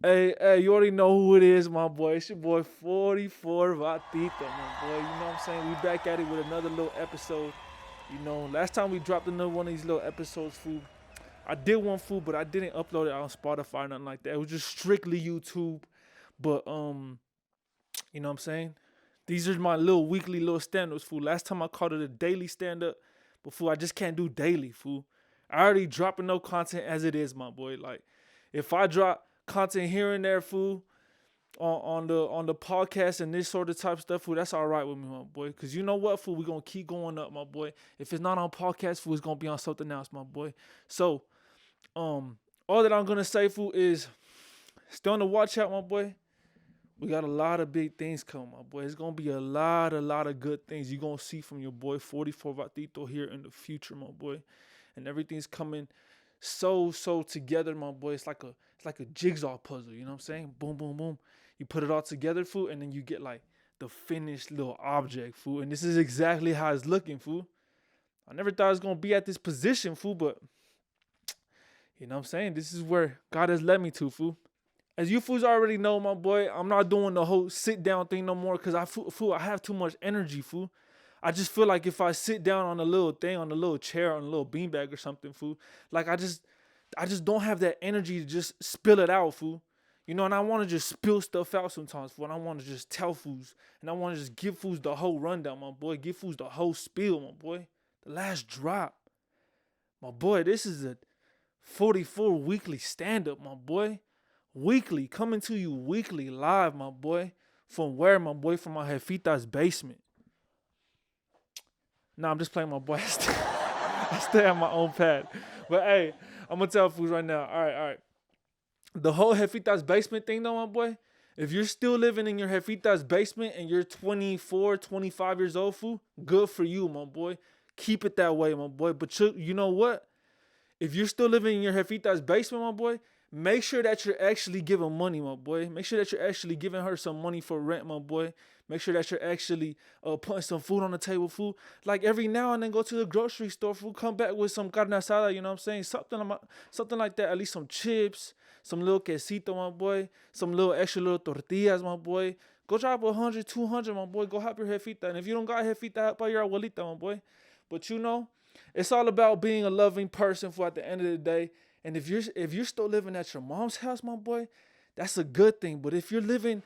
Hey, you already know who it is, my boy. It's your boy 44 Vatito, my boy. You know what I'm saying? We back at it with another little episode. Last time we dropped another one of these little episodes, food. I did one, food, but I didn't upload it on Spotify or nothing like that. It was just strictly YouTube. But you know what I'm saying? These are my little weekly little stand-ups, fool. Last time I called it a daily stand-up, but fool, I just can't do daily, fool. I already dropping no content as it is, my boy. Like, if I drop content here and there, fool, on the podcast and this sort of type stuff, fool, that's all right with me, my boy. Cause you know what, fool, we gonna keep going up, my boy. If it's not on podcast, fool, it's gonna be on something else, my boy. So, all that I'm gonna say, fool, is stay on the watch out, my boy. We got a lot of big things coming, my boy. It's gonna be a lot of good things you're gonna see from your boy 44 Vatito here in the future, my boy. And everything's coming so together, my boy. It's like a jigsaw puzzle, you know what I'm saying? Boom, boom, boom. You put it all together, fool, and then you get like the finished little object, fool. And this is exactly how it's looking, fool. I never thought I was gonna be at this position, fool, but you know what I'm saying? This is where God has led me to, fool. As you fools already know, my boy, I'm not doing the whole sit down thing no more because I have too much energy, fool. I just feel like if I sit down on a little thing, on a little chair, on a little beanbag or something, fool, like I just don't have that energy to just spill it out, fool. And I want to just spill stuff out sometimes, fool. And I want to just tell fools. And I want to just give fools the whole rundown, my boy. Give fools the whole spiel, my boy. The last drop. My boy, this is a 44 weekly stand-up, my boy. Weekly, coming to you weekly live, my boy. From where, my boy? From my jefita's basement. Nah, I'm just playing, my boy. I stay on my own pad. But hey, I'm gonna tell fools right now. All right. The whole jefita's basement thing, though, my boy. If you're still living in your jefita's basement and you're 24, 25 years old, fool, good for you, my boy. Keep it that way, my boy. But you know what? If you're still living in your jefita's basement, my boy, make sure that you're actually giving money, my boy. Make sure that you're actually giving her some money for rent, my boy. Make sure that you're actually putting some food on the table, food. Like every now and then go to the grocery store, food. Come back with some carne asada, you know what I'm saying? Something like that. At least some chips, some little quesito, my boy. Some little extra little tortillas, my boy. Go drop 100, 200, my boy. Go help your jefita. And if you don't got jefita, help out your abuelita, my boy. But it's all about being a loving person for at the end of the day. And if you're still living at your mom's house, my boy, that's a good thing. But if you're living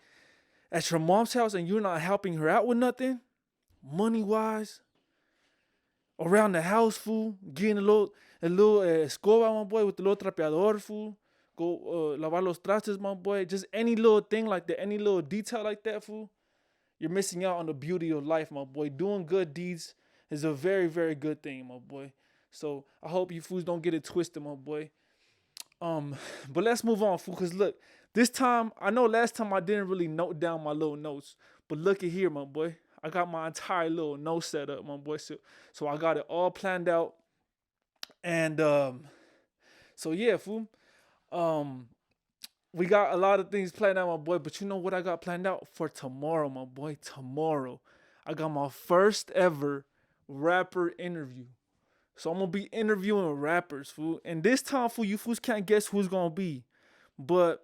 at your mom's house and you're not helping her out with nothing, money wise, around the house, fool, getting a little escoba, my boy, with the little trapeador, fool, go lavar los trastes, my boy, just any little thing like that, any little detail like that, fool, you're missing out on the beauty of life, my boy. Doing good deeds is a very good thing, my boy. So I hope you fools don't get it twisted, my boy. But let's move on, fool. Cause look, this time I know last time I didn't really note down my little notes, but look at here, my boy. I got my entire little note set up, my boy. So I got it all planned out, and so yeah, fool. Um, we got a lot of things planned out, my boy. But you know what I got planned out for tomorrow, my boy? Tomorrow, I got my first ever rapper interview. So I'm gonna be interviewing rappers, fool. And this time, fool, you fools can't guess who's gonna be. But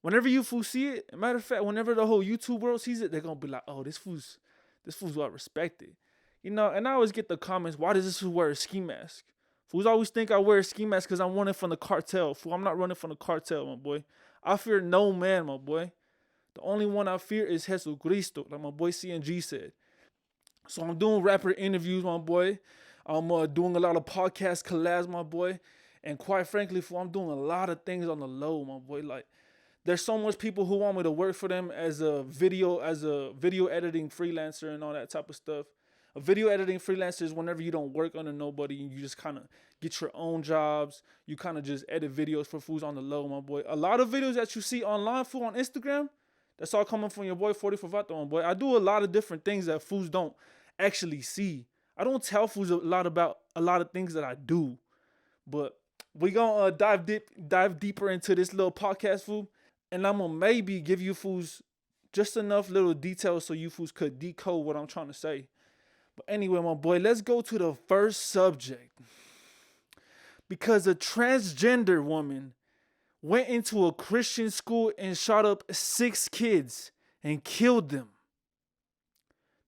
whenever you fools see it, matter of fact, whenever the whole YouTube world sees it, they're gonna be like, "Oh, this fool's well respected." And I always get the comments, "Why does this fool wear a ski mask?" Fools always think I wear a ski mask because I'm running from the cartel. Fool, I'm not running from the cartel, my boy. I fear no man, my boy. The only one I fear is Jesucristo, like my boy CNG said. So I'm doing rapper interviews, my boy. I'm doing a lot of podcast collabs, my boy. And quite frankly, fool, I'm doing a lot of things on the low, my boy. Like, there's so much people who want me to work for them as a video editing freelancer and all that type of stuff. A video editing freelancer is whenever you don't work under nobody and you just kind of get your own jobs. You kind of just edit videos for fools on the low, my boy. A lot of videos that you see online, fool, on Instagram, that's all coming from your boy 44 Vato, my boy. I do a lot of different things that fools don't actually see. I don't tell fools a lot about a lot of things that I do, but we gonna dive deeper into this little podcast, fool, and I'm gonna maybe give you fools just enough little details so you fools could decode what I'm trying to say. But anyway, my boy, let's go to the first subject. Because a transgender woman went into a Christian school and shot up 6 kids and killed them.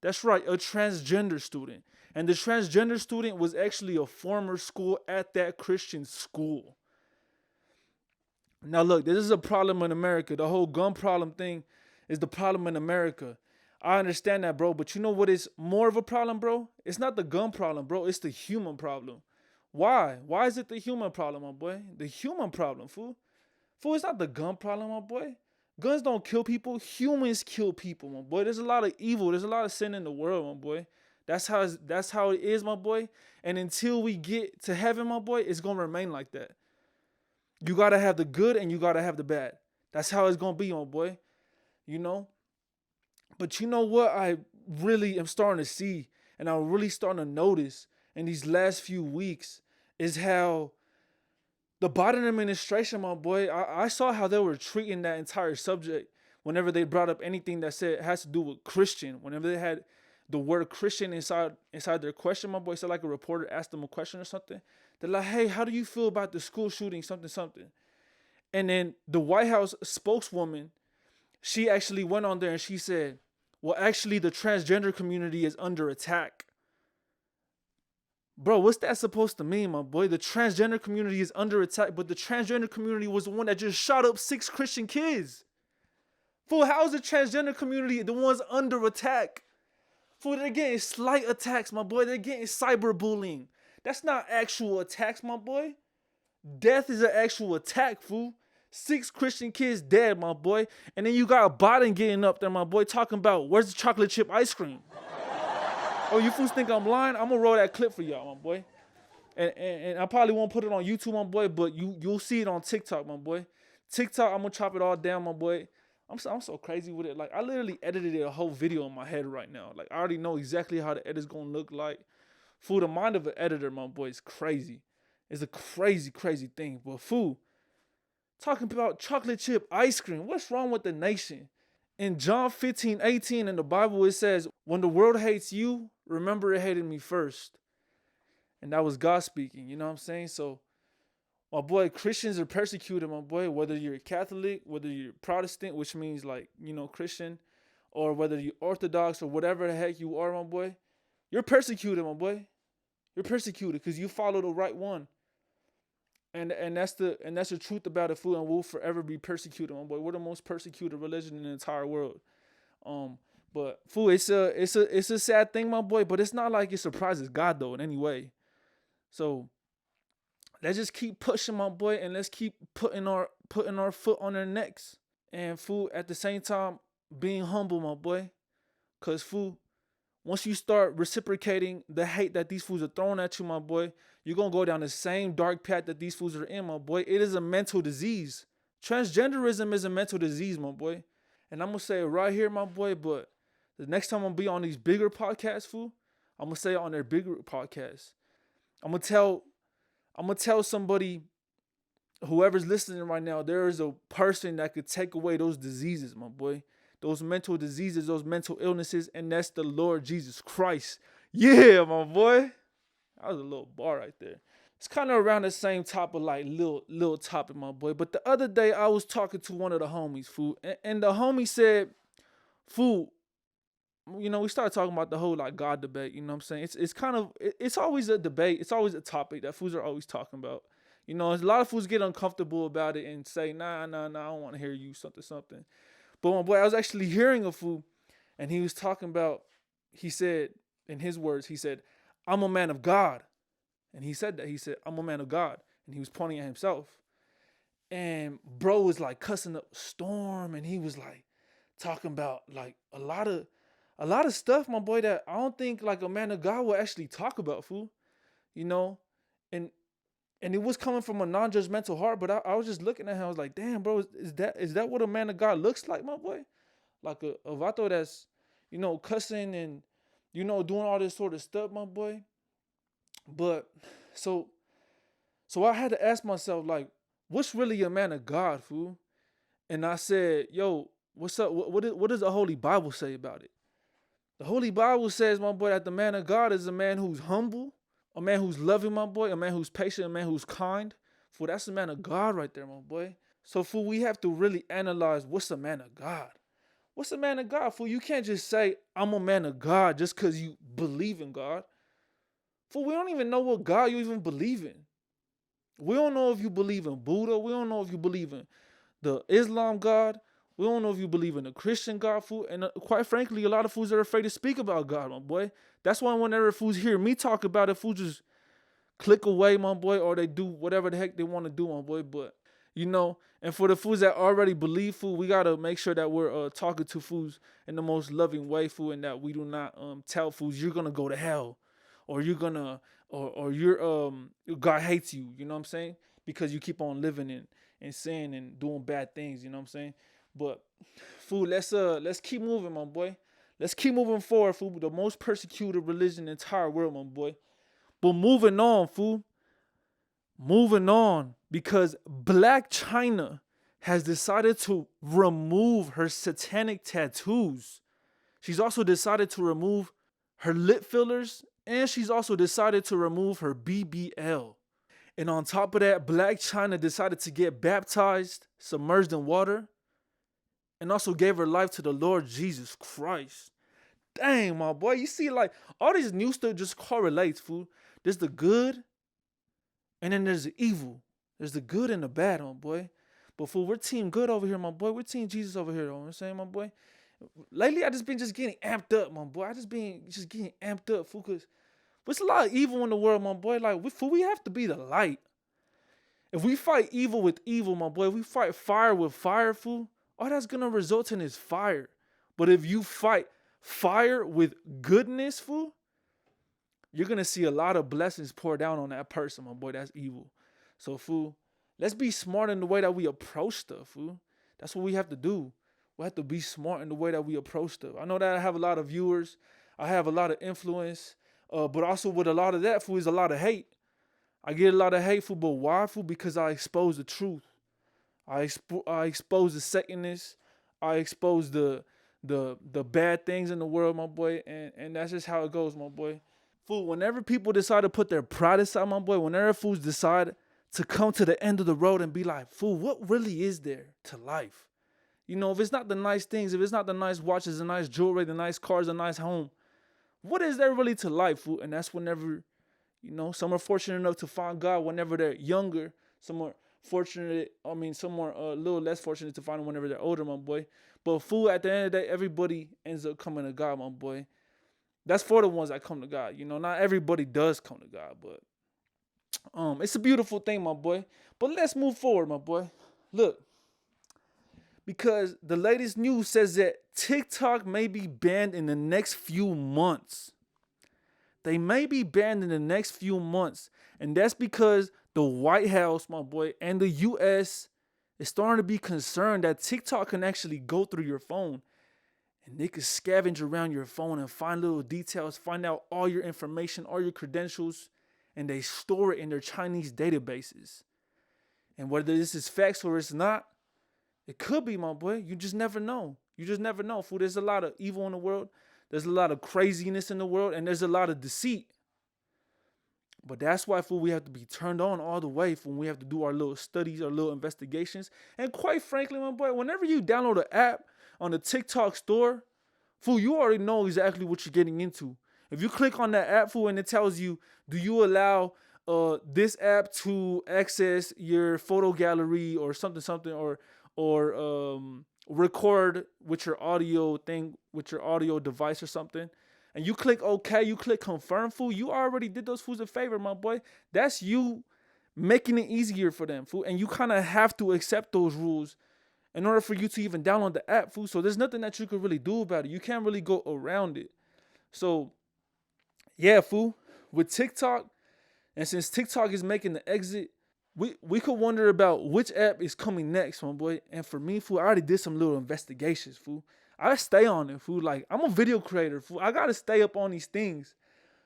That's right, a transgender student. And the transgender student was actually a former school at that Christian school. Now look, this is a problem in America. The whole gun problem thing is the problem in America. I understand that, bro, but you know what is more of a problem, bro? It's not the gun problem, bro. It's the human problem. Why? Why is it the human problem, my boy? The human problem, fool. Fool, it's not the gun problem, my boy. Guns don't kill people. Humans kill people, my boy. There's a lot of evil. There's a lot of sin in the world, my boy. That's how it is, my boy. And until we get to heaven, my boy, it's going to remain like that. You got to have the good and you got to have the bad. That's how it's going to be, my boy. You know? But you know what I really am starting to see and I'm really starting to notice in these last few weeks is how the Biden administration, my boy, I saw how they were treating that entire subject whenever they brought up anything that said has to do with Christian. Whenever they had the word Christian inside their question, my boy, said like a reporter asked them a question or something. They're like, hey, how do you feel about the school shooting, something? And then the White House spokeswoman, she actually went on there and she said, well, actually, the transgender community is under attack. Bro, what's that supposed to mean, my boy? The transgender community is under attack, but the transgender community was the one that just shot up 6 Christian kids. Fool, how is the transgender community the ones under attack? Fool, they're getting slight attacks, my boy. They're getting cyberbullying. That's not actual attacks, my boy. Death is an actual attack, fool. 6 Christian kids dead, my boy. And then you got Biden getting up there, my boy, talking about where's the chocolate chip ice cream? Oh, you fools think I'm lying? I'm gonna roll that clip for y'all, my boy. And I probably won't put it on YouTube, my boy, but you'll see it on TikTok, my boy. TikTok, I'm gonna chop it all down, my boy. I'm so crazy with it. Like, I literally edited a whole video in my head right now. Like, I already know exactly how the edit's gonna look like. Fool, the mind of an editor, my boy, is crazy. It's a crazy, crazy thing. But fool, talking about chocolate chip ice cream, what's wrong with the nation? In John 15:18 in the Bible, it says, when the world hates you, remember it hated me first. And that was God speaking, you know what I'm saying? So, my boy, Christians are persecuted, my boy, whether you're Catholic, whether you're Protestant, which means like, you know, Christian, or whether you're Orthodox or whatever the heck you are, my boy, you're persecuted, my boy. You're persecuted because you follow the right one. And that's the truth about it, fool, and we'll forever be persecuted, my boy. We're the most persecuted religion in the entire world. But fool, it's a sad thing, my boy, but it's not like it surprises God though in any way. So let's just keep pushing, my boy, and let's keep putting our foot on their necks. And fool, at the same time, being humble, my boy. Cause fool, once you start reciprocating the hate that these fools are throwing at you, my boy, you're going to go down the same dark path that these fools are in, my boy. It is a mental disease. Transgenderism is a mental disease, my boy. And I'm going to say it right here, my boy, but the next time I'm going to be on these bigger podcasts, fool, I'm going to say it on their bigger podcasts. I'm going to tell somebody, whoever's listening right now, there is a person that could take away those diseases, my boy. Those mental diseases, those mental illnesses, and that's the Lord Jesus Christ. Yeah, my boy. That was a little bar right there. It's kind of around the same type of like little topic, my boy. But the other day I was talking to one of the homies, fool, and the homie said, fool, you know, we started talking about the whole like God debate, you know what I'm saying? It's always a debate. It's always a topic that fools are always talking about. You know, a lot of fools get uncomfortable about it and say, nah, I don't want to hear you, something. But my boy, I was actually hearing a fool, and he was talking about, he said, in his words, he said, I'm a man of God. And he said that. He said, I'm a man of God. And he was pointing at himself. And bro was like cussing up a storm. And he was like talking about like a lot of stuff, my boy, that I don't think like a man of God will actually talk about, fool. You know? And it was coming from a non-judgmental heart. But I was just looking at him. I was like, damn, bro, is that what a man of God looks like, my boy? Like a vato that's, you know, cussing and, you know, doing all this sort of stuff, my boy. But so I had to ask myself, like, what's really a man of God, fool? And I said, yo, what's up? What does the Holy Bible say about it? The Holy Bible says, my boy, that the man of God is a man who's humble, a man who's loving, my boy, a man who's patient, a man who's kind. Fool, that's the man of God right there, my boy. So, fool, we have to really analyze what's a man of God. What's a man of God, fool? You can't just say, I'm a man of God just because you believe in God. Fool, we don't even know what God you even believe in. We don't know if you believe in Buddha. We don't know if you believe in the Islam God. We don't know if you believe in the Christian God, fool. And quite frankly, a lot of fools are afraid to speak about God, my boy. That's why whenever fools hear me talk about it, fools just click away, my boy, or they do whatever the heck they want to do, my boy. But, and for the fools that already believe, fool, we got to make sure that we're talking to fools in the most loving way, fool, and that we do not tell fools you're going to go to hell, or you're going to, or you're, God hates you, you know what I'm saying? Because you keep on living in sin and doing bad things, you know what I'm saying? But, fool, let's keep moving, my boy. Let's keep moving forward, fool. The most persecuted religion in the entire world, my boy. But moving on, fool. Moving on, because Black China has decided to remove her satanic tattoos. She's also decided to remove her lip fillers, and she's also decided to remove her BBL. And on top of that, Black China decided to get baptized, submerged in water, and also gave her life to the Lord Jesus Christ. Dang, my boy. You see, like, all this new stuff just correlates, fool. There's the good, and then there's the evil. There's the good and the bad, my boy. But fool, we're team good over here, my boy. We're team Jesus over here, you know what I'm saying, my boy? Lately, I just been getting amped up, my boy. I just been getting amped up, fool, because there's a lot of evil in the world, my boy. Like, we have to be the light. If we fight evil with evil, my boy, if we fight fire with fire, fool, all that's going to result in is fire. But if you fight fire with goodness, fool, you're going to see a lot of blessings pour down on that person, my boy. That's evil. So, fool, let's be smart in the way that we approach stuff, fool. That's what we have to do. We have to be smart in the way that we approach stuff. I know that I have a lot of viewers. I have a lot of influence. But also with a lot of that, fool, is a lot of hate. I get a lot of hate, fool, but why, fool? Because I expose the truth. I expose the Satanists. I expose the bad things in the world, my boy. And that's just how it goes, my boy. Fool, whenever people decide to put their pride aside, my boy, whenever fools decide to come to the end of the road and be like, fool, what really is there to life? If it's not the nice things, if it's not the nice watches, the nice jewelry, the nice cars, the nice home, what is there really to life, fool? And that's whenever, some are fortunate enough to find God whenever they're younger. Some are some are a little less fortunate to find him whenever they're older, my boy. But fool, at the end of the day, everybody ends up coming to God, my boy. That's for the ones that come to God. Not everybody does come to God, but it's a beautiful thing, my boy. But let's move forward, my boy. Look, because the latest news says that TikTok may be banned in the next few months. They may be banned in the next few months. And that's because the White House, my boy, and the US is starting to be concerned that TikTok can actually go through your phone. And they could scavenge around your phone and find little details, find out all your information, all your credentials, and they store it in their Chinese databases. And whether this is facts or it's not, it could be, my boy. You just never know. You just never know, fool. There's a lot of evil in the world. There's a lot of craziness in the world, and there's a lot of deceit. But that's why, fool, we have to be turned on all the way, fool. We have to do our little studies, our little investigations. And quite frankly, my boy, whenever you download an app on the TikTok store, fool, you already know exactly what you're getting into. If you click on that app, fool, and it tells you, do you allow this app to access your photo gallery or something, or record with your audio thing, with your audio device or something, and you click OK, you click confirm, fool, you already did those fools a favor, my boy. That's you making it easier for them, fool. And you kind of have to accept those rules in order for you to even download the app, fool. So there's nothing that you can really do about it. You can't really go around it. So, yeah, fool, with TikTok, and since TikTok is making the exit, we could wonder about which app is coming next, my boy. And for me, fool, I already did some little investigations, fool. I stay on it, fool. Like, I'm a video creator, fool. I got to stay up on these things.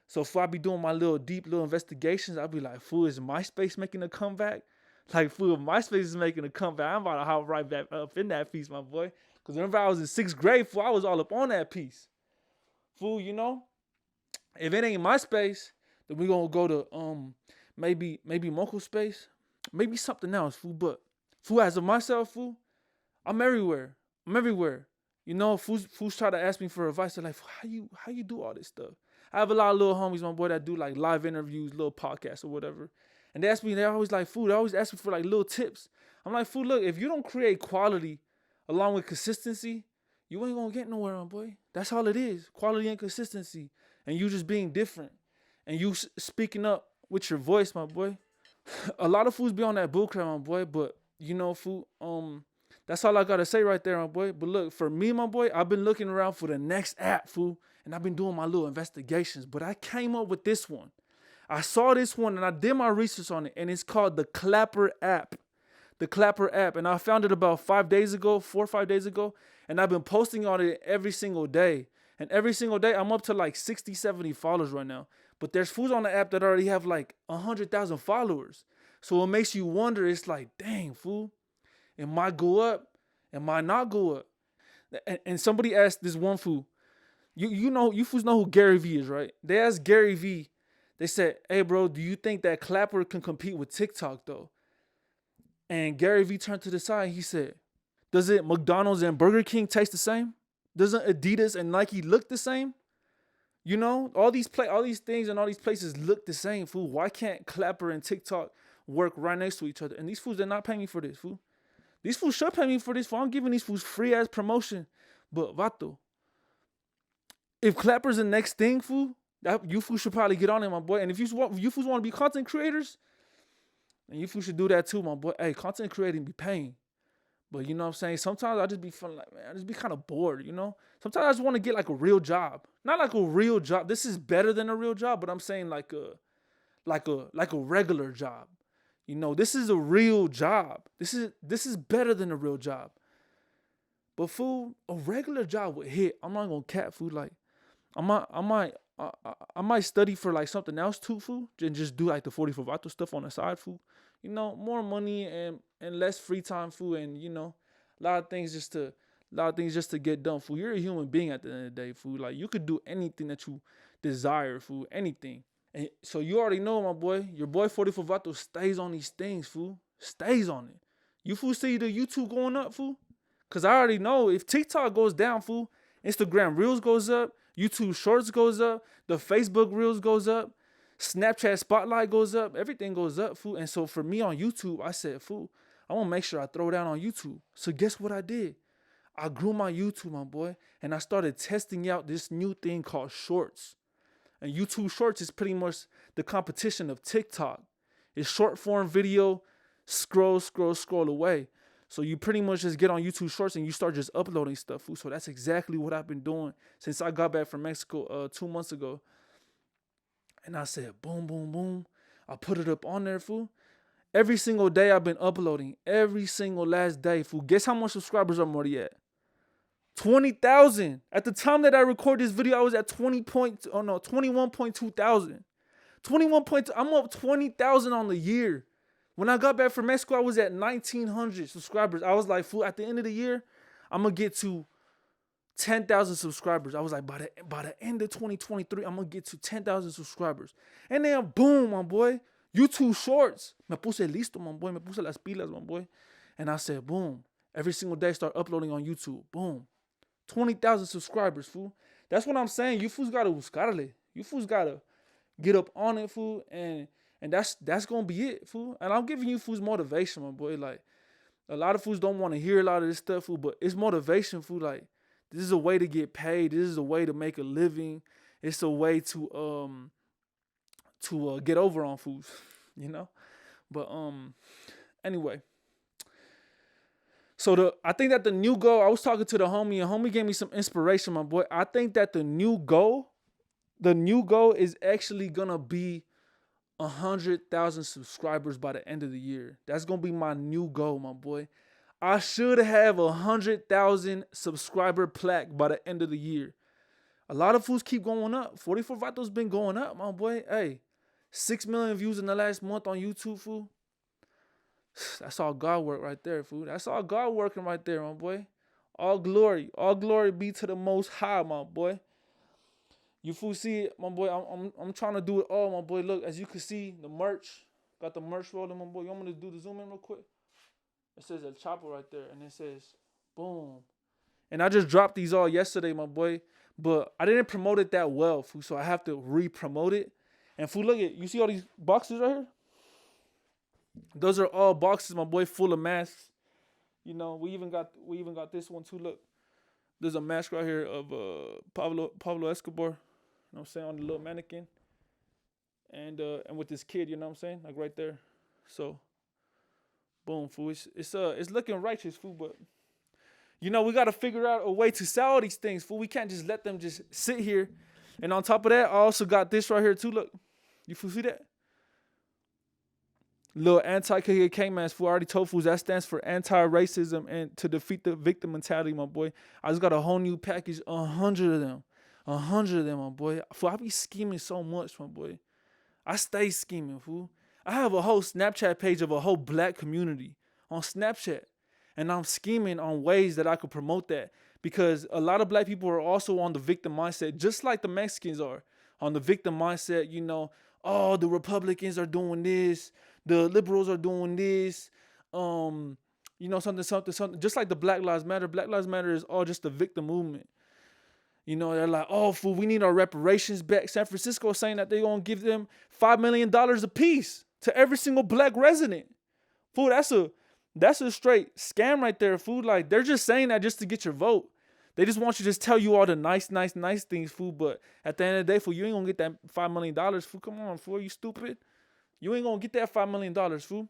So if I be doing my deep little investigations, I'll be like, fool, is MySpace making a comeback? Like, fool, if MySpace is making a comeback, I'm about to hop right back up in that piece, my boy. Because whenever I was in 6th grade, fool, I was all up on that piece. Fool, if it ain't MySpace, then we going to go to maybe Moco Space. Maybe something else, fool. But Fool, as of myself, fool, I'm everywhere. I'm everywhere. You know, fools try to ask me for advice. They're like, how you do all this stuff? I have a lot of little homies, my boy, that do like live interviews, little podcasts or whatever. And they ask me, they're always like, fool, they always ask me for like little tips. I'm like, fool, look, if you don't create quality along with consistency, you ain't gonna get nowhere, my boy. That's all it is. Quality and consistency. And you just being different. And you speaking up with your voice, my boy. A lot of fools be on that bullcrap, my boy, but you know, fool, that's all I gotta say right there, my boy. But look, for me, my boy, I've been looking around for the next app, fool, and I've been doing my little investigations, but I came up with this one. I saw this one and I did my research on it, and it's called the Clapper app. The Clapper app. And I found it about 5 days ago, 4 or 5 days ago, and I've been posting on it every single day. And every single day, I'm up to like 60, 70 followers right now. But there's fools on the app that already have like 100,000 followers. So it makes you wonder, it's like, dang, fool, it might go up, it might not go up. And somebody asked this one fool, you fools know who Gary Vee is, right? They asked Gary Vee, they said, hey, bro, do you think that Clapper can compete with TikTok, though? And Gary Vee turned to the side and he said, does it McDonald's and Burger King taste the same? Doesn't Adidas and Nike look the same? You know, all these things and all these places look the same, fool. Why can't Clapper and TikTok work right next to each other? And these fools, they're not paying me for this, fool. These fools should pay me for this, fool. I'm giving these fools free ass promotion. But vato, if Clapper's the next thing, fool, that you fools should probably get on it, my boy. And if you fools want to be content creators, and you fools should do that too, my boy. Hey, content creating be paying. But you know what I'm saying? Sometimes I just be feeling like, man, I just be kind of bored, you know? Sometimes I just want to get like a real job. Not like a real job. This is better than a real job, but I'm saying like a regular job. You know, this is a real job. This is better than a real job. But fool, a regular job would hit. I'm not gonna cap, fool. Like, I might study for like something else too, fool, and just do like the 44 Vato stuff on the side, fool. You know, more money and less free time, fool, and you know, a lot of things just to get done, fool. You're a human being at the end of the day, fool. Like, you could do anything that you desire, fool, anything. And so you already know, my boy, your boy 44 Vato stays on these things, fool. Stays on it. You fool see the YouTube going up, fool? Cause I already know if TikTok goes down, fool, Instagram Reels goes up, YouTube Shorts goes up, the Facebook Reels goes up, Snapchat Spotlight goes up, everything goes up, fool. And so for me on YouTube, I said, fool, I want to make sure I throw down on YouTube. So guess what I did? I grew my YouTube, my boy, and I started testing out this new thing called Shorts. And YouTube Shorts is pretty much the competition of TikTok. It's short form video, scroll away. So you pretty much just get on YouTube Shorts and you start just uploading stuff, fool. So that's exactly what I've been doing since I got back from Mexico 2 months ago. And I said, boom, boom, boom. I put it up on there, fool. Every single day I've been uploading. Every single last day, fool. Guess how much subscribers I'm already at? 20,000. At the time that I record this video, I was at 21.2 thousand. 21.2. I'm up 20,000 on the year. When I got back from Mexico, I was at 1,900 subscribers. I was like, fool, at the end of the year, I'm going to get to 10,000 subscribers. I was like, by the end of 2023, I'm going to get to 10,000 subscribers. And then, boom, my boy, YouTube Shorts. Me puse listo, my boy. Me puse las pilas, my boy. And I said, boom. Every single day, start uploading on YouTube. Boom. 20,000 subscribers, fool. That's what I'm saying. You fools got to buscarle. You fools got to get up on it, fool. And that's gonna be it, fool. And I'm giving you fools motivation, my boy. Like, a lot of fools don't want to hear a lot of this stuff, fool, but it's motivation, fool. Like, this is a way to get paid. This is a way to make a living. It's a way to get over on fools, you know. But anyway. So I think that the new goal, I was talking to the homie, and homie gave me some inspiration, my boy. I think that the new goal is actually gonna be 100,000 subscribers by the end of the year. That's gonna be my new goal, my boy. I should have 100,000 subscriber plaque by the end of the year. A lot of fools keep going up. 44 Vato's been going up, my boy. Hey, 6 million views in the last month on YouTube, fool. That's all God work right there, fool. That's all God working right there, my boy. All glory be to the Most High, my boy. You fool see it, my boy. I'm trying to do it all, my boy. Look, as you can see, the merch. Got the merch rolling, my boy. You want me to do the zoom in real quick? It says El Chapo right there, and it says, boom. And I just dropped these all yesterday, my boy. But I didn't promote it that well, fool. So I have to re-promote it. And fool, look at, you see all these boxes right here? Those are all boxes, my boy, full of masks. You know, we even got this one too. Look, there's a mask right here of Pablo Escobar. You know what I'm saying, on the little mannequin. And with this kid, you know what I'm saying, like right there. So, boom, fool. It's looking righteous, fool. But you know, we gotta figure out a way to sell these things, fool. We can't just let them just sit here. And on top of that, I also got this right here too. Look, you fool see that? Little anti-KKK mask, fool. I already told fools that stands for anti-racism and to defeat the victim mentality, my boy. I just got a whole new package, 100 of them. 100 of them, my boy. Fool, I be scheming so much, my boy. I stay scheming, fool. I have a whole Snapchat page of a whole black community on Snapchat. And I'm scheming on ways that I could promote that. Because a lot of black people are also on the victim mindset, just like the Mexicans are. On the victim mindset, you know, oh, the Republicans are doing this. The liberals are doing this. You know, something. Just like the Black Lives Matter. Black Lives Matter is all just the victim movement. You know, they're like, oh, fool, we need our reparations back. San Francisco is saying that they're going to give them $5 million a piece to every single black resident. Fool, that's a straight scam right there, fool. Like, they're just saying that just to get your vote. They just want you to just tell you all the nice things, fool. But at the end of the day, fool, you ain't going to get that $5 million, fool. Come on, fool, you stupid? You ain't going to get that $5 million, fool.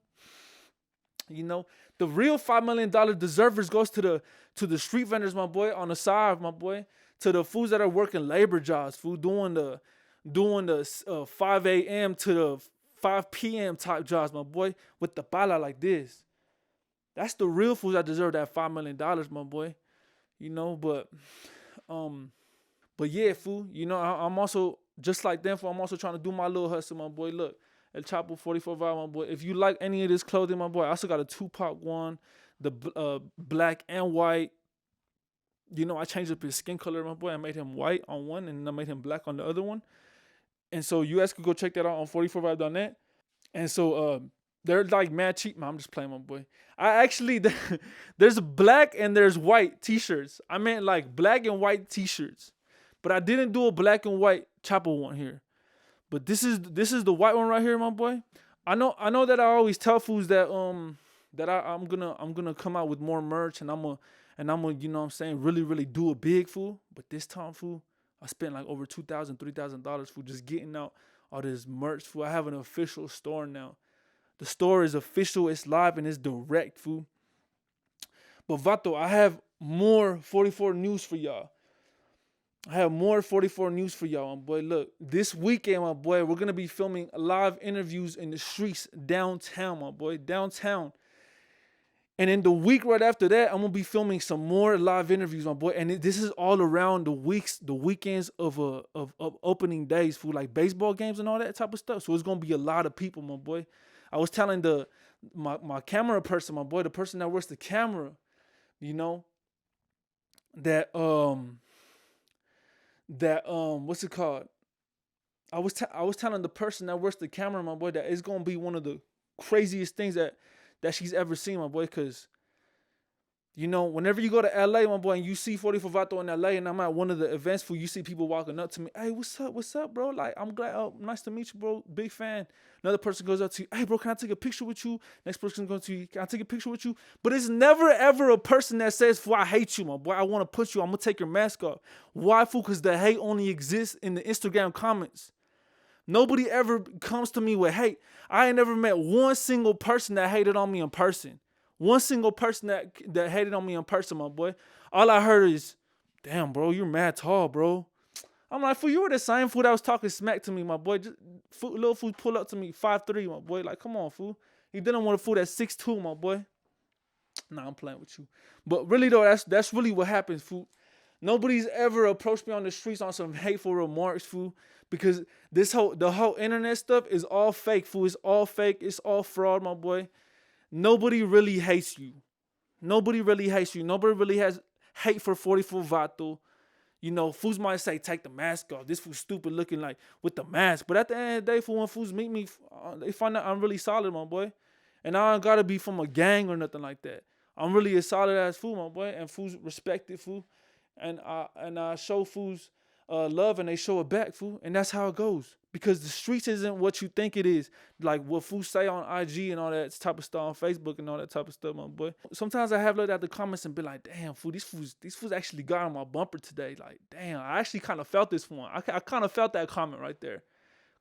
You know, the real $5 million deservers goes to the street vendors, my boy, on the side, my boy. To the fools that are working labor jobs, fool, doing the 5 a.m. to the 5 p.m. type jobs, my boy, with the bala like this. That's the real fools that deserve that $5 million, my boy. You know, but yeah, fool. You know, I'm also just like them, fool. I'm also trying to do my little hustle, my boy. Look, El Chapo 44 Vibe, my boy. If you like any of this clothing, my boy, I also got a Tupac one, the black and white. You know, I changed up his skin color, my boy. I made him white on one, and I made him black on the other one. And so you guys could go check that out on 44vibe.net. And so they're like mad cheap, man. I'm just playing, my boy. I actually, there's black and there's white t-shirts. I meant like black and white t-shirts. But I didn't do a black and white Chapo one here. But this is the white one right here, my boy. I know that I always tell fools that I'm gonna come out with more merch, and I'm gonna, you know what I'm saying, really do a big, fool. But this time, fool, I spent like over $2,000, $3,000 for just getting out all this merch, fool. I have an official store now. The store is official, it's live, and it's direct, fool. But Vato, I have more 44 news for y'all. My boy. Look, this weekend, my boy, we're gonna be filming live interviews in the streets downtown, my boy, downtown. And in the week right after that, I'm gonna be filming some more live interviews, my boy. And this is all around the weekends of opening days, for like baseball games and all that type of stuff. So it's gonna be a lot of people, my boy. I was telling my camera person, my boy, the person that works the camera, you know, that what's it called? I was telling the person that works the camera, my boy, that it's gonna be one of the craziest things that she's ever seen, my boy, because, you know, whenever you go to LA, my boy, and you see 44 Vato in LA, and I'm at one of the events where you see people walking up to me, hey, what's up, bro? Like, I'm glad, nice to meet you, bro, big fan. Another person goes up to you, hey, bro, can I take a picture with you? Next person goes to you, can I take a picture with you? But it's never, ever a person that says, fool, I hate you, my boy, I want to put you, I'm going to take your mask off. Why, fool? Because the hate only exists in the Instagram comments. Nobody ever comes to me with hate. I ain't never met one single person that hated on me in person. One single person that hated on me in person, my boy. All I heard is, damn, bro, you're mad tall, bro. I'm like, fool, you were the same fool that was talking smack to me, my boy. Just, little fool pull up to me, 5'3", my boy. Like, come on, fool. He didn't want a fool that's 6'2", my boy. Nah, I'm playing with you. But really, though, that's really what happens, fool. Nobody's ever approached me on the streets on some hateful remarks, fool. Because the whole internet stuff is all fake, fool. It's all fake. It's all fraud, my boy. Nobody really hates you. Nobody really hates you. Nobody really has hate for 44 Vato. You know, fools might say, take the mask off. This fool's stupid looking like with the mask. But at the end of the day, fool, when fools meet me, they find out I'm really solid, my boy. And I don't gotta be from a gang or nothing like that. I'm really a solid ass fool, my boy, and fools respect it, fool. And I show fools love and they show it back, fool. And that's how it goes. Because the streets isn't what you think it is. Like what fools say on IG and all that type of stuff on Facebook and all that type of stuff, my boy. Sometimes I have looked at the comments and been like, damn, fool, these fools actually got on my bumper today. Like, damn, I actually kind of felt this one. I kind of felt that comment right there.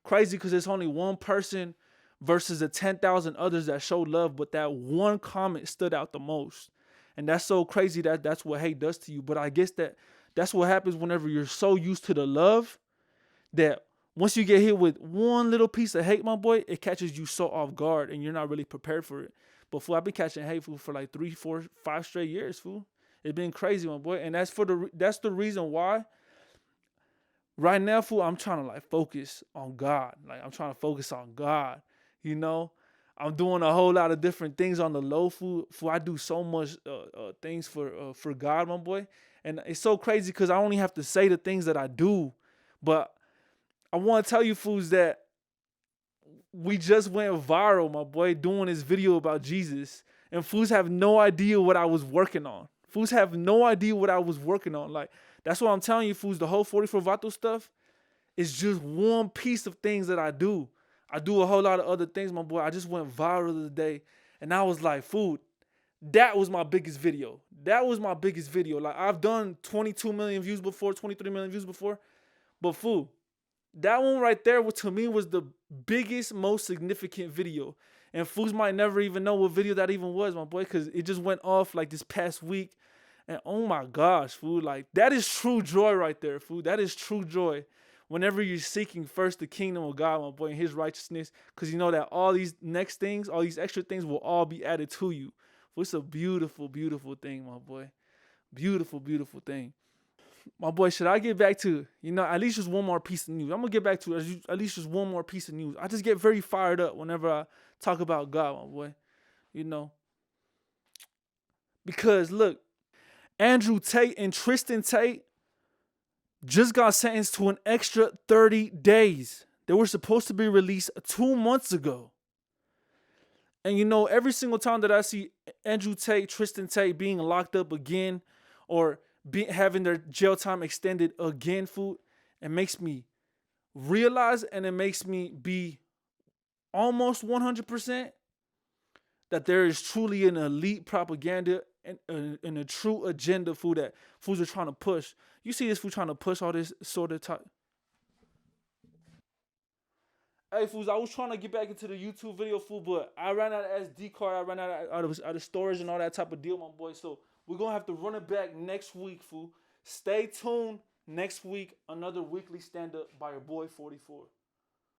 Crazy because it's only one person versus the 10,000 others that showed love, but that one comment stood out the most. And that's so crazy that that's what hate does to you. But I guess that's what happens whenever you're so used to the love that once you get hit with one little piece of hate, my boy, it catches you so off guard and you're not really prepared for it. But fool, I've been catching hate, fool, for like 3, 4, 5 straight years, fool. It's been crazy, my boy. And that's the reason why right now, fool, I'm trying to like focus on God. Like I'm trying to focus on God. You know, I'm doing a whole lot of different things on the low, fool. Fool, I do so much things for God, my boy. And it's so crazy because I only have to say the things that I do. But I want to tell you, fools, that we just went viral, my boy, doing this video about Jesus. And fools have no idea what I was working on. Fools have no idea what I was working on. Like, that's what I'm telling you, fools. The whole 44 Vato stuff is just one piece of things that I do. I do a whole lot of other things, my boy. I just went viral today. And I was like, fool, that was my biggest video. That was my biggest video. Like, I've done 22 million views before, 23 million views before. But fool, that one right there, to me, was the biggest, most significant video. And fools might never even know what video that even was, my boy, because it just went off like this past week. And oh my gosh, fool, like that is true joy right there, fool. That is true joy. Whenever you're seeking first the kingdom of God, my boy, and his righteousness, because you know that all these next things, all these extra things will all be added to you. Fool, it's a beautiful, beautiful thing, my boy. Beautiful, beautiful thing. My boy, should I get back to, at least just one more piece of news? I'm going to get back to at least just one more piece of news. I just get very fired up whenever I talk about God, my boy. Because, look, Andrew Tate and Tristan Tate just got sentenced to an extra 30 days. They were supposed to be released 2 months ago. And, every single time that I see Andrew Tate, Tristan Tate being locked up again or having their jail time extended again, fool, it makes me realize and it makes me be almost 100% that there is truly an elite propaganda and a true agenda, fool, that fools are trying to push. You see this fool trying to push all this sort of type. Hey, fools, I was trying to get back into the YouTube video, fool, but I ran out of SD card. I ran out of storage and all that type of deal, my boy. So we're going to have to run it back next week, fool. Stay tuned. Next week, another weekly stand-up by your boy 44.